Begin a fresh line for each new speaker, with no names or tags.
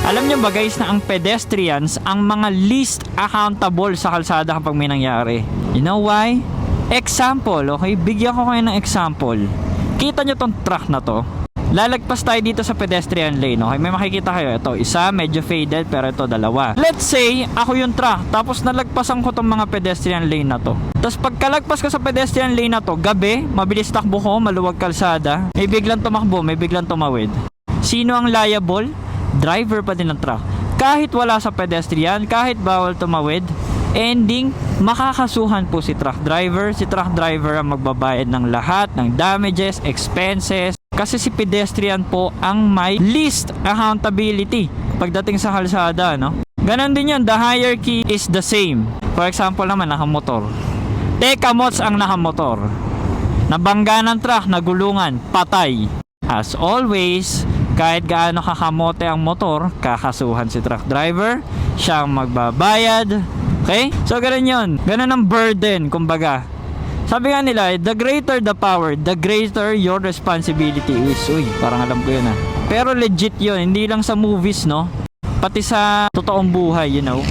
Alam nyo ba guys na ang pedestrians ang mga least accountable sa kalsada kapag may nangyari? You know why? Example, okay? Bigyan ko kayo ng example. Kita nyo tong truck na to. Lalagpas tayo dito sa pedestrian lane, okay? May makikita kayo. Ito, isa medyo faded pero ito dalawa. Let's say, ako yung truck. Tapos nalagpasan ko tong mga pedestrian lane na to. Tapos pagkalagpas ko sa pedestrian lane na to, gabi, mabilis takbo ko, maluwag kalsada. May biglang tumakbo, may biglang tumawid. Sino ang liable? Driver pa din ng truck. Kahit wala sa pedestrian, kahit bawal tumawid, ending, makakasuhan po si truck driver. Si truck driver ang magbabayad ng lahat ng damages, expenses. Kasi si pedestrian po ang may least accountability pagdating sa kalsada, no? Ganon din yun, the hierarchy is the same. For example naman, nakamotor. Teka mots ang nakamotor. Nabangga ng truck, nagulungan, patay. As always, kahit gaano kakamote ang motor, kakasuhan si truck driver, siya ang magbabayad. Okay? So ganun yun. Ganun ang burden, kumbaga. Sabi nga nila, the greater the power, the greater your responsibility is. Uy, parang alam ko yun ah. Pero legit yun, hindi lang sa movies, no? Pati sa totoong buhay, you know.